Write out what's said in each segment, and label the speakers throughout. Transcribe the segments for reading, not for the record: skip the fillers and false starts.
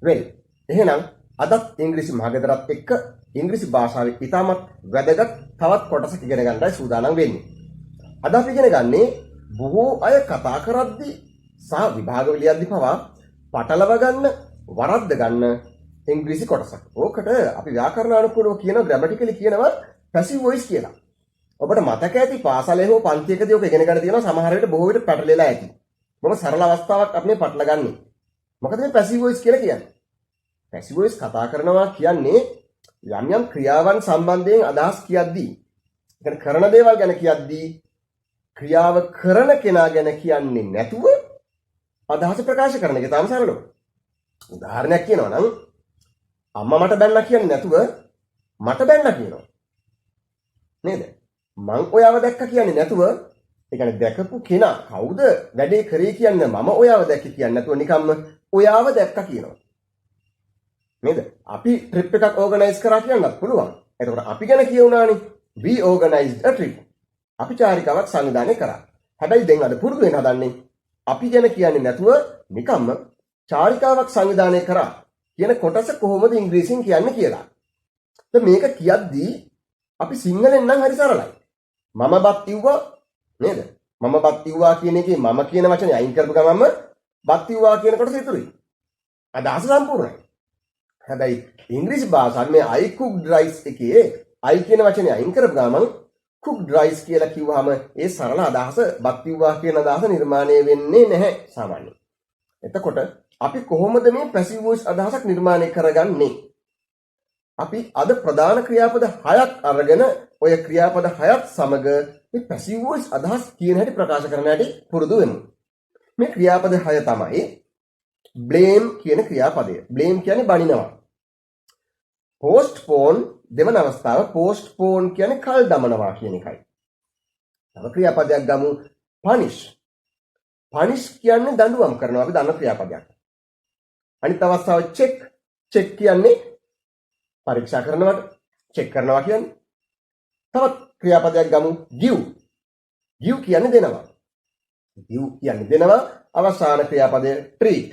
Speaker 1: well එහෙනම් අදත් ඉංග්‍රීසි මහගෙදරත් එක්ක ඉංග්‍රීසි භාෂාවේ ඉතාමත් වැදගත් තවත් කොටසක් ඉගෙන ගන්නයි සූදානම් වෙන්නේ. අද අපි ඉගෙන ගන්නේ බොහෝ අය කතා කරද්දී සහ විභාග ලියද්දී පවා පටලව ගන්න, වරද්ද ගන්න ඉංග්‍රීසි කොටසක්. ඕකට අපි ව්‍යාකරණානුකූලව කියන ග්‍රැමටිකලි කියනවා පැසිව් වොයිස් කියලා. ඔබට මතක ඇති පාසලේ හෝ පන්තියකදී ඔක ඉගෙන ගන්න තියෙනවා සමහර විට බොහෝ විට පැටලෙලා ඇති. මොකද සරල අවස්ථාවක් අපි මේ පටලගන්නේ. මොකද මේ පැසිව් වොයිස් කියලා කියන්නේ? පැසිව් වොයිස් කතා කරනවා කියන්නේ යම් යම් ක්‍රියාවන් සම්බන්ධයෙන් අදහස් කියද්දී, يعني කරන දේවල් ගැන කියද්දී ක්‍රියාව කරන කෙනා ගැන කියන්නේ නැතුව අදහස ප්‍රකාශ කරන එක තාම සරලව. උදාහරණයක් කියනවා නම් අම්මා මට බැන්නා කියන්නේ නැතුව මට බැන්නා කියනවා. නේද? මං ඔයාව දැක්ක කියන්නේ නැතුව ඒ කියන්නේ දැකපු කෙනා කවුද වැඩේ කරේ කියන්නේ මම ඔයාව දැක්ක කියන්නේ නැතුව නිකම්ම ඔයාව දැක්ක කියනවා. නේද? අපි ට්‍රිප් එකක් ඕගනයිස් කරා කියන්නත් පුළුවන්. එතකොට අපි ගැන කියුණානේ we organized a trip. අපි චාරිකාවක් සංවිධානය කරා. හැබැයි දැන් අද පුරුදු වෙන හදන්නේ අපි ගැන කියන්නේ නැතුව නිකම්ම චාරිකාවක් සංවිධානය කරා කියන කොටස කොහොමද ඉංග්‍රීසියෙන් කියන්නේ කියලා. දැන් මේක කියද්දී අපි සිංහලෙන් නම් හරි සරලයි. මම බත් ඉව්වා නේද? මම බත් ඉව්වා කියන එකේ මම කියන වචනේ අයින් කරපු ගමන්ම බත් ඉව්වා කියන කොටස ඉතුරුයි. අදහස සම්පූර්ණයි. හැබැයි ඉංග්‍රීසි භාෂාවේ මේ I cooked rice එකේ I කියන වචනේ අයින් කරපු ගමන් cooked rice කියලා කිව්වහම ඒ සරල අදහස බත් ඉව්වා කියන අදහස නිර්මාණය වෙන්නේ නැහැ සාමාන්‍යයෙන්. එතකොට අපි කොහොමද මේ පැසිව් වොයිස් අදහසක් නිර්මාණය කරගන්නේ? අපි අද ප්‍රධාන ක්‍රියාපද 6ක් අරගෙන ඔය ක්‍රියාපද 6ත් සමග මේ පැසිව් වොයිස් අදහස් කියන හැටි ප්‍රකාශ කරන හැටි පුරුදු වෙමු. මේ ක්‍රියාපද 6 තමයි blame කියන ක්‍රියාපදය. blame කියන්නේ බනිනවා. postpone දෙවන අවස්ථාව postpone කියන්නේ කල් දමනවා කියන එකයි. තව ක්‍රියාපදයක් ගමු punish. punish කියන්නේ දඬුවම් කරනවා අපි දන්න ක්‍රියාපදයක්. අනිත් අවස්ථාව check. check කියන්නේ පරීක්ෂා කරනවට check කරනවා කියන්නේ. තවත් ක්‍රියාපදයක් ගමු give. give කියන්නේ දෙනවා. give කියන්නේ දෙනවා. අවසාන ක්‍රියාපදය treat.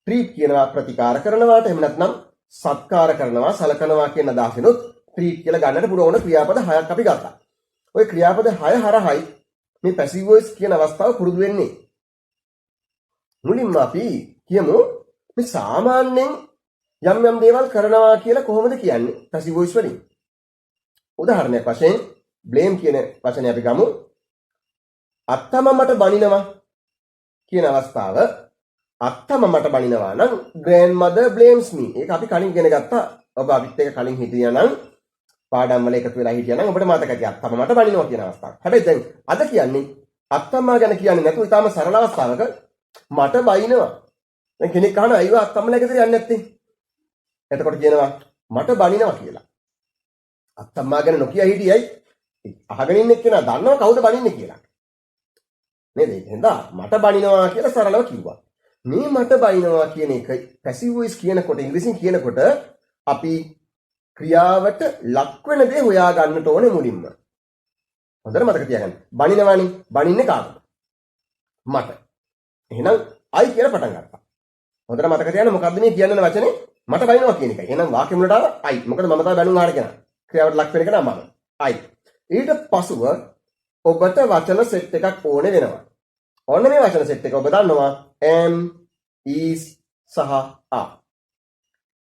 Speaker 1: treat කියනවා ප්‍රතිකාර කරනවාට එහෙම නැත්නම් සත්කාර කරනවා සලකනවා කියන අදහසිනුත් treat කියලා ගන්නට පුළුවන් ක්‍රියාපද 6ක් අපි ගත්තා. ওই ක්‍රියාපද 6 හරහායි මේ පැසිව් වොයිස් කියන අවස්ථාව පුරුදු වෙන්නේ. මුලින්ම අපි කියමු මේ සාමාන්‍යයෙන් යම් යම් දේවල් කරනවා කියලා කොහොමද කියන්නේ පැසිව් වොයිස් වලින්. උදාහරණයක් වශයෙන් blame කියන වචනේ අපි ගමු. අත්තම මට බනිනවා කියන අවස්ථාව අත්තම මට බනිනවා නම් grandmother blames me. ඒක අපි කලින් ඉගෙන ගත්තා. ඔබ අපිත් එක්ක කලින් හිටියා නම් පාඩම් වල එකතු වෙලා හිටියා නම් ඔබට මතකයි අත්තම මට බනිනවා කියන අවස්ථාව. හැබැයි දැන් අද කියන්නේ අත්තම්මා ගැන කියන්නේ නැතුව ඊටාම සරල අවස්ථාවක මට බනිනවා. දැන් කෙනෙක් අහනවා අයියෝ අත්තම්මලා ගෙදර යන්නේ නැත්තේ. එතකොට කියනවා මට බනිනවා කියලා. අත්තම්මා ගැන නොකිය හිටියයි අහගෙන ඉන්න එක්කෙනා දන්නව කවුද බනින්නේ කියලා. නේද? එහෙනම් මට බනිනවා කියලා සරලව කිව්වා. මේ මට බනිනවා කියන එක පැසිව් වොයිස් කියනකොට ඉංග්‍රීසියෙන් කියනකොට අපි ක්‍රියාවට ලක් වෙන දේ හොයා ගන්නට ඕනේ මුලින්ම. හොඳට මතක තියාගන්න. බනිනවනේ. බනින්නේ කාටද? මට. එහෙනම් I කියලා පටන් ගත්තා. හොඳට මතක තියාගන්න මොකද්ද මේ කියන්න වචනේ? මට බනිනවා කියන එකයි. එහෙනම් වාක්‍ය මුලට ආව I. මොකද මම තමයි බැනුම් අහන්න කෙනා. ක්‍රියාවට ලක් වෙන එක නම් මම. I. ඊට පසුව ඔබට වචන සෙට් එකක් ඕනේ වෙනවා. ඔන්න මේ වචන සෙට් එක ඔබ දන්නවා am is සහ are.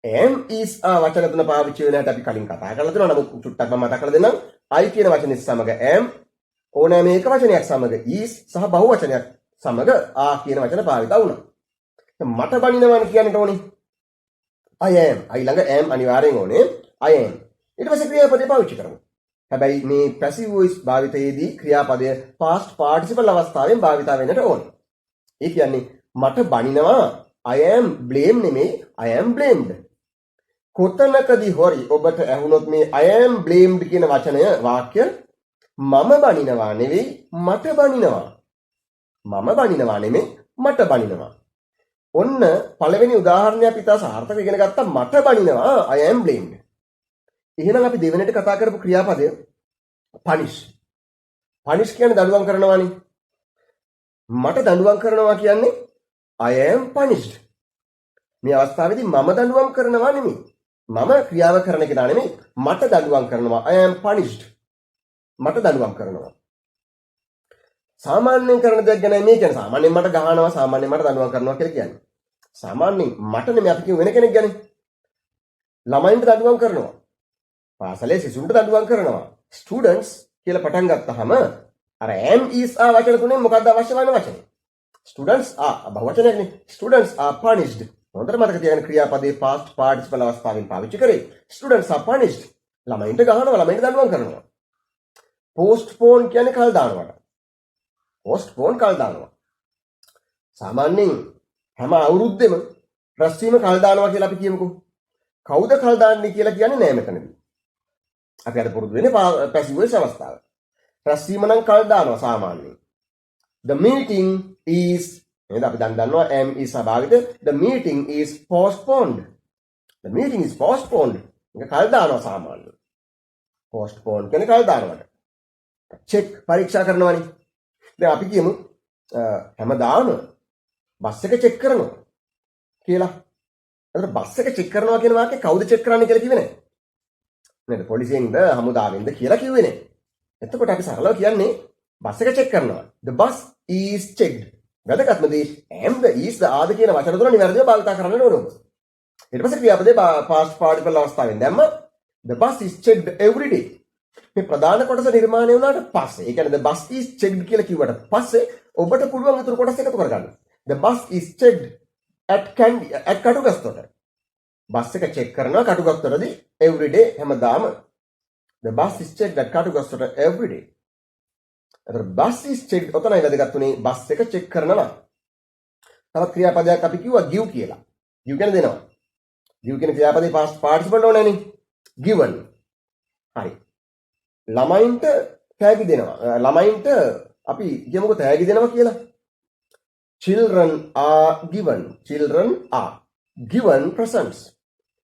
Speaker 1: am is are වචන තුන පාවිච්චි වෙන හැටි අපි කලින් කතා කරලා තියෙනවා. නමුත් චුට්ටක් මම මතක් කරලා දෙන්නම්. I කියන වචනේ සමග am ඕනෑම එක වචනයක් සමග is සහ බහු වචනයක් සමග are කියන වචන භාවිත වුණා. මට බනිනවනේ කියන්නට ඕනේ. I am. I ළඟ am අනිවාර්යෙන් ඕනේ. I am. ඊට පස්සේ ක්‍රියාපදේ පාවිච්චි කරමු. හැබැයි මේ පැසිව් වොයිස් භාවිතයේදී ක්‍රියාපදය past participle අවස්ථාවෙන් භාවිත වෙන්නට ඕනේ. ඒ කියන්නේ මට බනිනවා I am blame නෙමෙයි I am blamed. කොතනකදී හොරි ඔබට ඇහුනොත් මේ I am blamed කියන වචනය වාක්‍ය මම බනිනවා නෙවෙයි මට බනිනවා. මම බනිනවා නෙමෙයි මට බනිනවා. ඔන්න පළවෙනි උදාහරණය අපි ඉතා සාර්ථකව ඉගෙන ගත්තා මට බනිනවා I am blamed. එහෙනම් අපි දෙවෙනිට කතා කරපු ක්‍රියාපදය punish. punish කියන්නේ දඬුවම් කරනවානේ. මට දඬුවම් කරනවා කියන්නේ I am punished. මේ අවස්ථාවේදී මම දඬුවම් කරනවා නෙමෙයි. මම ක්‍රියාව කරන කෙනා නෙමෙයි. මට දඬුවම් කරනවා. I am punished. මට දඬුවම් කරනවා. සාමාන්‍යයෙන් කරන දෙයක් ගැන මේ කියන්නේ සාමාන්‍යයෙන් මට ගහනවා සාමාන්‍යයෙන් මට දඬුවම් කරනවා කියලා කියන්නේ. සාමාන්‍යයෙන් මට නෙමෙයි අපි කියමු වෙන කෙනෙක් ගැන. ළමයින්ට දඬුවම් කරනවා. පාසලේ සිසුන්ට දඬුවම් කරනවා. ස්ටුඩන්ට්ස් කියලා පටන් ගත්තාම අර am is are වචන තුනේ මොකක්ද අවශ්‍ය වෙන වචනේ? ස්ටුඩන්ට්ස් are බහුවචනයක්නේ. Students are punished. හොඳට මතක තියාගන්න ක්‍රියාපදයේ past participle අවස්ථාවෙන් පාවිච්චි කරේ. Students are punished. ළමයින්ට ගහනවා ළමයින්ට දඬුවම් කරනවා. postpone කියන්නේ කල් දානවට. postpone කල් දානවා. සාමාන්‍යයෙන් හැම අවුරුද්දෙම රැස්වීම කල් දානවා කියලා අපි කියමුකෝ. කවුද කල් දාන්නේ කියලා කියන්නේ නෑ මෙතනදී. අපි අද පුරුදු වෙන්නේ පැසිව් වොයිස් අවස්ථාව. රැස්වීම නම් කල් දානවා සාමාන්‍යයෙන්. The meeting is නේද අපි දැන් දන්නවා am is සහභාගිත. The meeting is postponed. The meeting is postponed. මේක කල් දානවා සාමාන්‍යයෙන්. postpone කියන්නේ කල් දානවට. check පරීක්ෂා කරනවානේ. දැන් අපි කියමු හැමදාම බස් එක චෙක් කරනවා කියලා. එතකොට බස් එක චෙක් කරනවා කියන වාක්‍යය කවුද චෙක් කරන්නේ කියලා කිව්වේ නැහැ. නේද? පොලිසියෙන්ද හමුදාවෙන්ද කියලා කිව්වේ නැහැ. එතකොට අපි සරලව කියන්නේ බස් එක චෙක් කරනවා. The bus is checked. වැදගත්ම දේ am the is the are කියන වචන තුන නිවැරදිව භාවිත කරන්න ඕනේ. ඊට පස්සේ ක්‍රියාපදේ past participle අවස්ථාවෙන් දැම්ම the bus is checked every day. මේ ප්‍රධාන කොටස නිර්මාණය වුණාට පස්සේ ඒ කියන්නේ the bus is checked කියලා කිව්වට පස්සේ ඔබට පුළුවන් ඊටු කොටස් එකතු කරගන්න. The bus is checked at Katugastota. Bus එක චෙක් කරනවා කටුගස්තොටදී every day හැමදාම. The bus is checked at Katugastota every day. අතන bus is checked ඔතනයි වැදගත් උනේ බස් එක චෙක් කරනවා. තවත් ක්‍රියාපදයක් අපි කිව්වා give කියලා. give කියන්නේ දෙනවා. give කියන ක්‍රියාපදේ past participle ඕනේනේ. given. හරි. ළමයින්ට තෑගි දෙනවා. ළමයින්ට අපි කියමුකෝ තෑගි දෙනවා කියලා. Children are given. Children are given presents.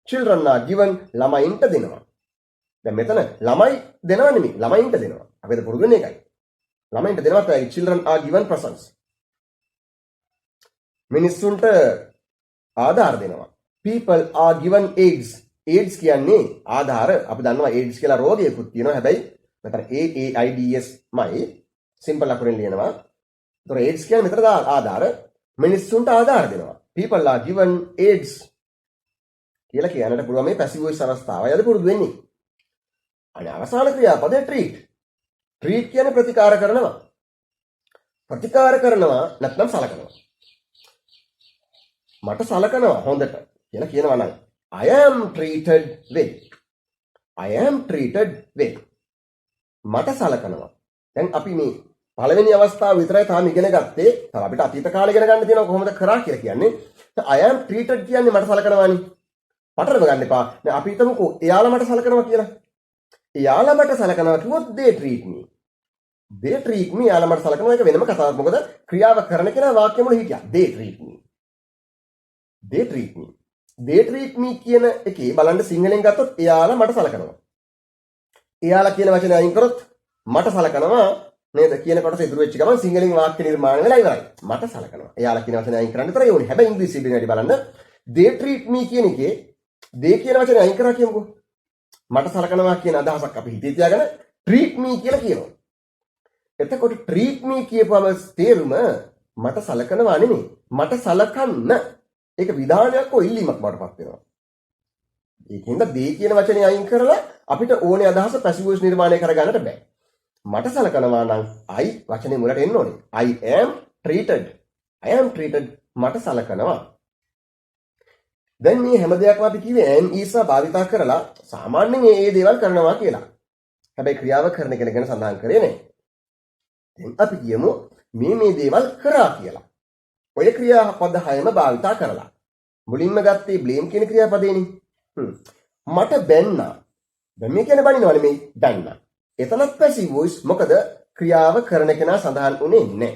Speaker 1: Children are given ළමයින්ට දෙනවා. දැන් මෙතන ළමයි දෙනවා නෙමෙයි ළමයින්ට දෙනවා. අපිට පුරුදු වෙන එකයි. ළමයින්ට දෙනවා තෑගි. Children are given presents. මිනිස්සුන්ට ආධාර දෙනවා. People are given aids. AIDS කියන්නේ ආධාර. අපි දන්නවා AIDS කියලා රෝගයකුත් තියෙනවා. හැබැයි මෙතන AIDS මයි සිම්පල් අකුරෙන් ලියනවා. ඒතර AIDS කියන්නේ මෙතන ආධාර. මිනිස්සුන්ට ආධාර දෙනවා. People are given aids කියලා කියන්නට පුළුවන් මේ පැසිව් වොයිස් අවස්ථාවයි අද පුරුදු වෙන්නේ. අනේ අවසාන ක්‍රියාපදේ treat. treat කියන්නේ ප්‍රතිකාර කරනවා. ප්‍රතිකාර කරනවා නැත්නම් සලකනවා. මට සලකනවා හොඳට කියලා කියනවා නම් I am treated well. I am treated well. මට සලකනවා. දැන් අපි මේ පළවෙනි අවස්ථාව විතරයි තාම ඉගෙන ගත්තේ. තව අපිට අතීත කාලේ ඉගෙන ගන්න තියෙනවා කොහොමද කරා කියලා කියන්නේ. I am treated කියන්නේ මට සලකනවානේ. පටලව ගන්න එපා. දැන් අපි හිතමුකෝ එයාලා මට සලකනවා කියලා. එයාලා මට සලකනවා කිව්වොත් they treat me. they treat me එයාලා මට සලකනවා එක වෙනම කතාවක්. මොකද ක්‍රියාව කරන කෙනා වාක්‍ය මුල හිටියා. they treat me. they treat me. they treat me කියන එකේ බලන්න සිංහලෙන් ගත්තොත් එයාලා මට සලකනවා. එයාලා කියන වචනේ අයින් කරොත් මට සලකනවා නේද කියන කොටස ඉතුරු වෙච්ච ගමන් සිංහලෙන් වාක්‍ය නිර්මාණය වෙලා ඉවරයි. මට සලකනවා. එයාලා කියන වචනේ අයින් කරන්න විතරයි ඕනේ. හැබැයි ඉංග්‍රීසි ලියන හැටි බලන්න they treat me කියන එකේ they කියන වචනේ අයින් කරා කියමුකෝ. මට සලකනවා කියන අදහසක් අපි හිතේ තියාගෙන treat me කියලා කියනවා. එතකොට treat me කියපුවම තේරුම මට සලකනවා නෙමෙයි. මට සලකන්න. ඒක විධානයක් හෝ ඉල්ලීමක් බවටපත් වෙනවා. ඒකින්ද they කියන වචනේ අයින් කරලා අපිට ඕනේ අදහස පැසිව් වොයිස් නිර්මාණය කරගන්නට බෑ. මට සලකනවා නම් I වචනේ මුලට එන්න ඕනේ. I am treated. I am treated මට සලකනවා. දැන් මේ හැම දෙයක්ම අපි කිව්වේ am is භාවිතා කරලා සාමාන්‍යයෙන් මේ දේවල් කරනවා කියලා. හැබැයි ක්‍රියාව කරන කෙනෙක් ගැන සඳහන් කරේ නැහැ. දැන් අපි කියමු මේ දේවල් කරා කියලා. ඔය ක්‍රියාපද හයම භාවිතා කරලා. මුලින්ම ගත්තේ blame කියන ක්‍රියාපදේනේ. මට බැන්නා. දැන් මේ කියන්නේ බනිනවා නෙමෙයි බැන්නා. එතනත් පැසිව් වොයිස් මොකද ක්‍රියාව කරන කෙනා සඳහන් උනේ නැහැ.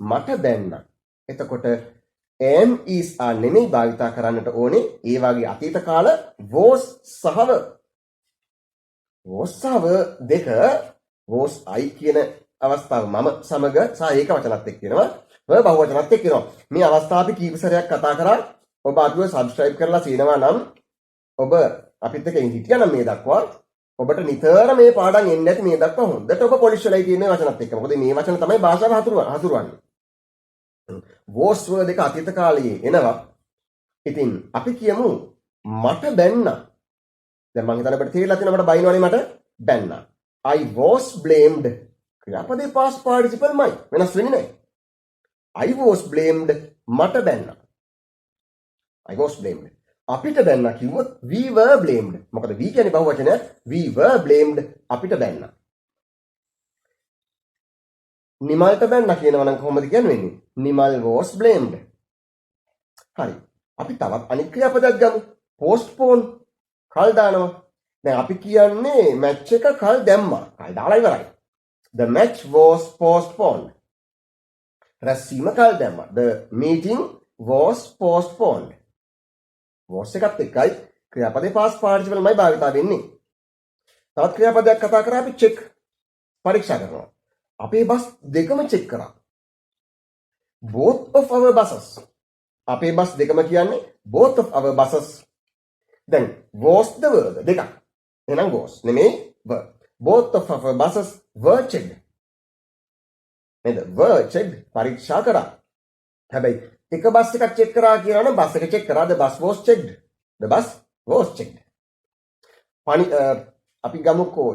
Speaker 1: මට බැන්නා. එතකොට am is are නෙමෙයි භාවිතා කරන්නට ඕනේ. ඒ වගේ අතීත කාල was සහව දෙක was I කියන අවස්ථාව මම සමග සහ ඒක වචනත් එක්ක වෙනවා. බහුවචනත් එක්ක වෙනවා. මේ අවස්ථාව අපි කීප සැරයක් කතා කරා ඔබ අපිව සබ්ස්ක්‍රයිබ් කරලා තියෙනවා නම් ඔබ අපිත් එක්ක හිටියනම් මේ දක්වා ඔබට නිතර මේ පාඩම් එන්නේ නැති මේ දක්වා හොඳට ඔබ පොලිෂ් වෙලා තියෙන වචනත් එක්ක. මොකද මේ වචන තමයි භාෂාව හසුරවන්නේ. වෝස් වර්ඩ් එක අතීත කාලයේ එනවා. ඉතින් අපි කියමු මට බැන්නා. දැන් මං හිතන්නේ අපිට තේරෙලා තියෙනවා මට බයිනවනේ මට බැන්නා. I was blamed. ක්‍රියාපදේ past participle මයි. වෙනස් වෙන්නේ නැහැ. I was blamed මට බැන්නා. I was blamed. අපිට බැන්නා කිව්වොත් we were blamed. මොකද we කියන්නේ බහුවචනයක්. We were blamed අපිට බැන්නා. නිමල්ට බැන්නා කියනවා නම් කොහොමද කියන්නේ? Nimal was blamed. හරි. අපි තවත් අනිත් ක්‍රියාපදයක් ගමු. postpone කල් දානවා. දැන් අපි කියන්නේ මැච් එක කල් දැම්මා. කල් දාලා ඉවරයි. The match was postponed. රැස්වීම කල් දැම්මා. The meeting was postponed. was එකත් එක්කයි ක්‍රියාපදේ past participle මයි භාවිතා වෙන්නේ. තවත් ක්‍රියාපදයක් කතා කරා අපි check පරීක්ෂා කරනවා. අපේ බස් දෙකම check කරා. Both of our buses. අපේ බස් දෙකම කියන්නේ both of our buses. දැන් was the verb දෙකක්. එහෙනම් was නෙමෙයි verb. Both of our buses were checked. නේද? were checked පරීක්ෂා කරා. හැබැයි එක බස් එකක් චෙක් කරා කියනවා නම් බස් එක චෙක් කරා. the bus was checked. the bus was checked. අපි ගමුකෝ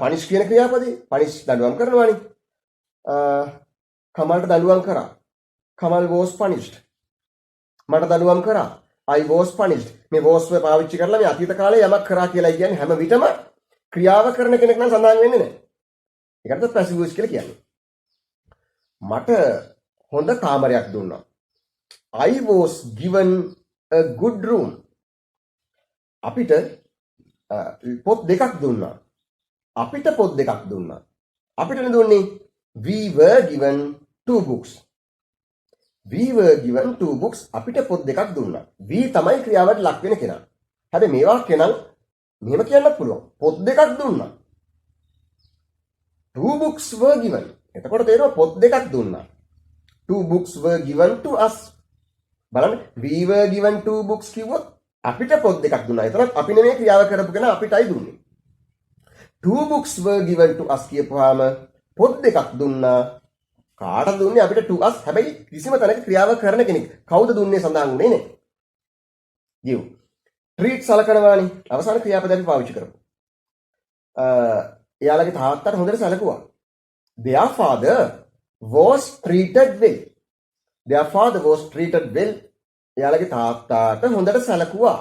Speaker 1: පනිෂ් කියන ක්‍රියාපදේ. පනිෂ් දඬුවම් කරනවානේ. කමල්ට දඬුවම් කරා. Kamal was punished. මට දඬුවම් කරා. I was punished. මේ was ව පාවිච්චි කරලා මේ අතීත කාලේ යමක් කරා කියලා කියන්නේ හැම විටම ක්‍රියාව කරන කෙනෙක් නම් සඳහන් වෙන්නේ නැහැ. ඒකට passive voice කියලා කියන්නේ. මට හොඳ කාමරයක් දුන්නා. I was given a good room. අපිට පොත් දෙකක් දුන්නා. අපිට පොත් දෙකක් දුන්නා. අපිට දුන්නේ we were given two books. We were given two books. අපිට පොත් දෙකක් දුන්නා. we තමයි ක්‍රියාවට ලක් වෙන කෙනා. හැබැයි මේවා කෙනා මෙහෙම කියන්නත් පුළුවන්. පොත් දෙකක් දුන්නා. Two books were given. එතකොට තේරෙනවා පොත් දෙකක් දුන්නා. Two books were given to us. බලන්න we were given two books කිව්වොත් අපිට පොත් දෙකක් දුන්නා. එතනත් අපි නෙමෙයි ක්‍රියාව කරපු කෙනා අපිටයි දුන්නේ. Two books were given to us කියපුවාම පොත් දෙකක් දුන්නා. කාටද දුන්නේ? අපිට to us. හැබැයි කිසිම තැනක ක්‍රියාව කරන කෙනෙක්. කවුද දුන්නේ සඳහන් වුණේ නැහැ. give. treat සලකනවානේ. අවසාන ක්‍රියාපදයක් පාවිච්චි කරමු. එයාලගේ තාත්තට හොඳට සැලකුවා. Their father was treated well. Their father was treated well. එයාලගේ තාත්තාට හොඳට සැලකුවා.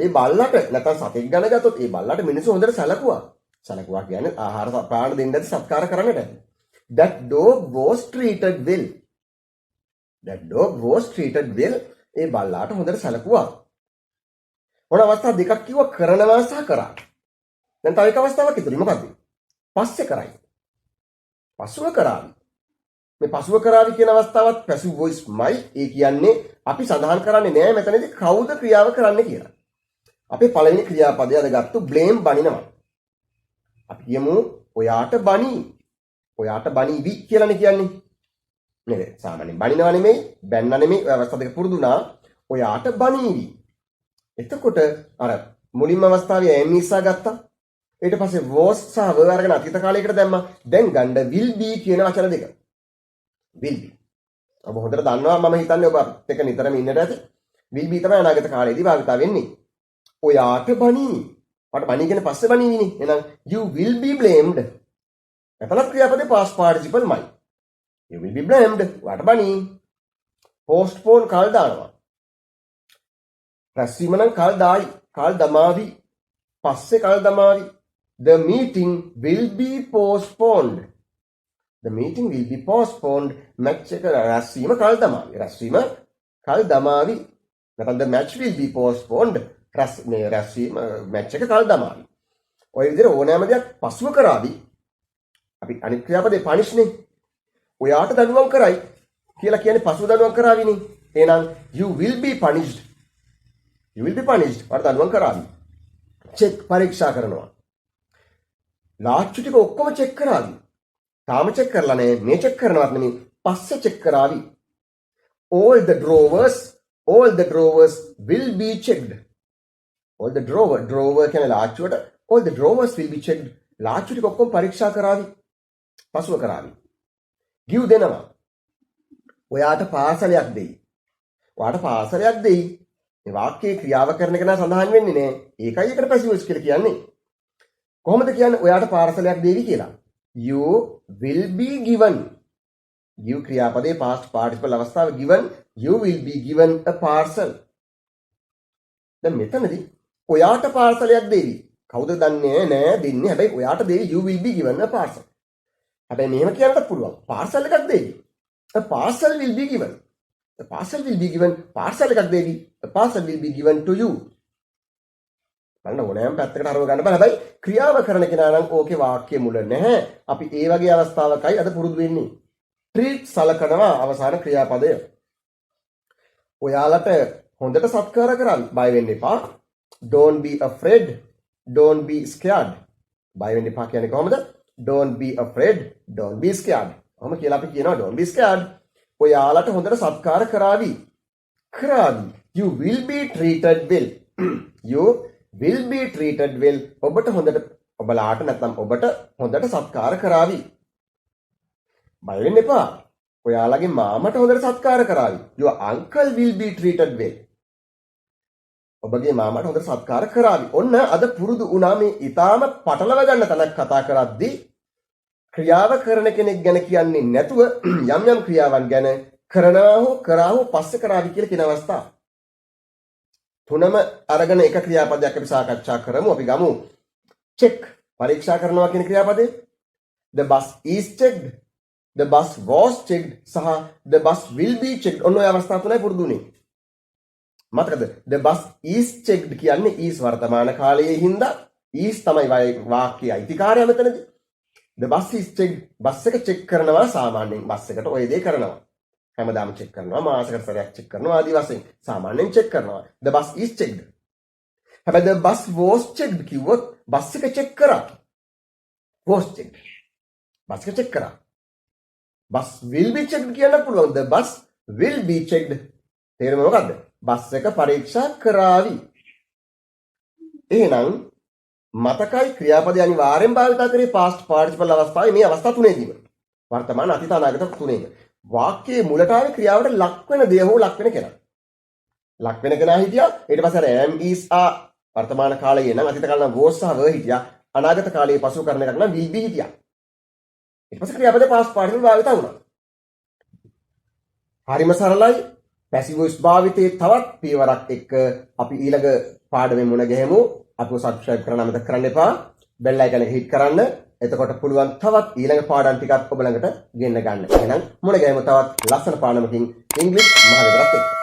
Speaker 1: ඒ බල්ලට නැත්නම් සතෙක් ගන්න ගත්තොත් ඒ බල්ලට මිනිස්සු හොඳට සැලකුවා. සැලකුවා කියන්නේ ආහාර පාන දෙන්න ඇති සත්කාර කරන්නට. That dog was treated well. That dog was treated well. ඒ බල්ලාට හොඳට සැලකුවා. මොන අවස්ථා දෙකක් කිව්වා කරනවා සහ කරා. දැන් තව එක අවස්ථාවක් ඉතුරුයි. මොකද්ද? පස්සේ කරයි. පසුව කරાવી. මේ පසුව කරાવી කියන අවස්ථාවත් passive voice මයි. ඒ කියන්නේ අපි සඳහන් කරන්නේ නෑ මෙතනදී කවුද ක්‍රියාව කරන්නේ කියලා. අපේ පළවෙනි ක්‍රියාපදය අද ගත්තු blame බනිනවා. අපි කියමු ඔයාට බනි. ඔයාට බනිවි කියලානේ කියන්නේ. නේද? සාමාන්‍යයෙන් බනිනවා නෙමෙයි, බැන්න නෙමෙයි. ඔය අවස්ථා දෙක පුරුදුනා. ඔයාට බනිවි. එතකොට අර මුලින්ම අවස්ථාවේ am ඉස්සා ගත්තා. ඊට පස්සේ was සහ were අරගෙන අතීත කාලයකට දැම්මා. දැන් ගන්න will be කියන වචන දෙක. will be. ඔබ හොඳට දන්නවා මම හිතන්නේ ඔබ අපිත් එක්ක නිතරම ඉන්නට ඇති. will be තමයි අනාගත කාලයේදී භාවිතා වෙන්නේ. ඔයාට බනි. මට බනි කියන පස්සේ බනිවිනේ. එහෙනම් you will be blamed. එතනත් ක්‍රියාපදේ past participle මයි. you will be blamed. ඔයාට බනි. postpone කල් දානවා. රැස්වීම නම් කල් දායි. කල් දමාවි. පස්සේ කල් දමාවි. The meeting will be postponed. The meeting will be postponed. match එක රැස්වීම කල් දමාවි. රැස්වීම කල් දමාවි. නැත්නම් the match will be postponed. රැස්වීම match එක කල් දමාවි. ඔය විදිහට ඕනෑම දෙයක් පසුව කරાવી. අපි අනිත් ක්‍රියාපදේ punish නේ. ඔයාට දඬුවම් කරයි කියලා කියන්නේ පසුව දඬුවම් කරાવીනේ. එහෙනම් you will be punished. You will be punished. ඔයාට දඬුවම් කරાવી. check පරීක්ෂා කරනවා. ලාච්චු ටික ඔක්කොම check කරાવી. තාම check කරලා නැහැ. මේ check කරනවත් නෙමෙයි. පස්සේ check කරાવી. all the drawers will be checked. all the drawer කියන ලාච්චුවට all the drawers will be checked. ලාච්චු ටික ඔක්කොම පරීක්ෂා කරાવી. පසුව කරાવી. give දෙනවා. ඔයාට පාසලයක් දෙයි. ඔයාට පාසලයක් දෙයි. මේ වාක්‍යයේ ක්‍රියාව කරන එක නම් සඳහන් වෙන්නේ නැහැ. ඒකයි එකට passive voice කියලා කියන්නේ. කොහොමද කියන්නේ ඔයාට පාසලයක් දෙවි කියලා? you will be given. give ක්‍රියාපදයේ past participle අවස්ථාව given, you will be given a parcel. දැන් මෙතනදී ඔයාට පාර්සලයක් දෙවි. කවුද දන්නේ නැහැ දෙන්නේ. හැබැයි ඔයාට දෙවි you will be given a parcel. හැබැයි මෙහෙම කියන්නත් පුළුවන්. පාර්සල් එකක් දෙවි. a parcel will be given. a parcel will be given. Parcel එකක් දෙවි. a parcel will be given to you. බලන්න ඕනෑම පැත්තකට හරව ගන්න බෑ. හැබැයි ක්‍රියාව කරන කෙනා නම් ඕකේ වාක්‍ය මුල නැහැ. අපි ඒ වගේ අවස්ථාවකයි අද පුරුදු වෙන්නේ. treat සලකනවා අවසාන ක්‍රියාපදය. ඔයාලට හොඳට සත්කාර කරන්න බය වෙන්න එපා. don't be afraid, don't be scared. බය වෙන්න එපා කියන්නේ කොහොමද? don't be afraid, don't be scared. කොහොම කියලා අපි කියනවා don't be scared. ඔයාලට හොඳට සත්කාර කරાવી. you will be treated well. you will be treated well. ඔබට හොඳට ඔබලාට නැත්නම් ඔබට හොඳට සත්කාර කරાવી. බය වෙන්න එපා. ඔයාලගේ මාමට හොඳට සත්කාර කරાવી. your uncle will be treated well. ඔබගේ මාමට හොඳට සත්කාර කරાવી. ඔන්න අද පුරුදු වුණා මේ ඊටාම පටලව ගන්න තැනක් කතා කරද්දී ක්‍රියාව කරන කෙනෙක් ගැන කියන්නේ නැතුව යම් යම් ක්‍රියාවන් ගැන කරනවා හෝ කරා හෝ පස්සේ කරાવી කියලා කියන අවස්ථා. තුනම අරගෙන එක ක්‍රියාපදයක් අපි සාකච්ඡා කරමු. අපි ගමු check පරීක්ෂා කරනවා කියන ක්‍රියාපදේ. the bus is checked, the bus was checked සහ the bus will be checked. ඔන්න ඔය අවස්ථා තුනයි පුරුදුනේ. මතකද? the bus is checked කියන්නේ is වර්තමාන කාලයේ හින්දා is තමයි වාක්‍යයේ අයිතිකාරය මෙතනදී. the bus is checked. Bus එක චෙක් කරනවා සාමාන්‍යයෙන් බස් එකට ඔය දේ කරනවා. හැමදාම චෙක් කරනවා, මාසෙකට සැරයක් චෙක් කරනවා ආදී වශයෙන් සාමාන්‍යයෙන් චෙක් කරනවා. the bus is checked. හැබැයි the bus was checked කිව්වොත් බස් එක චෙක් කරා. was checked. බස් එක චෙක් කරා. bus will be checked කියන්න පුළුවන්. the bus will be checked. තේරුම මොකද්ද? බස් එක පරීක්ෂා කරાવી. එහෙනම් මතකයි ක්‍රියාපදය අනිවාර්යෙන් භාවිත කරේ past participle අවස්ථාවේ මේ අවස්ථා තුනේදීම. වර්තමාන අතීත අනාගත තුනේම. වාක්‍යයේ මුලට ආවේ ක්‍රියාවට ලක් වෙන දේ හෝ ලක් වෙන කෙනා. ලක් වෙන කෙනා හිටියා. ඊට පස්සේ අර am is are වර්තමාන කාලයේ නම් අතීත කාලේ නම් was සහ were හිටියා. අනාගත කාලයේ පසු කරන එකක් නම් will be හිටියා. ඊට පස්සේ ක්‍රියාපදේ past participle භාවිත වුණා. හරිම සරලයි. passive voice භාවිතයේ තවත් පියවරක් එක්ක අපි ඊළඟ පාඩමේ මුණ ගැහෙමු. අපිව subscribe කරන්න අමතක කරන්න එපා. bell icon එක hit කරන්න. එතකොට පුළුවන් තවත් ඊළඟ පාඩම් ටිකක් ඔබ ළඟට ගෙන්න ගන්න. එහෙනම් මුණ ගැහෙමු තවත් ලස්සන පාඩමකින් ඉංග්‍රීසි මහලෙතරත් එක්ක.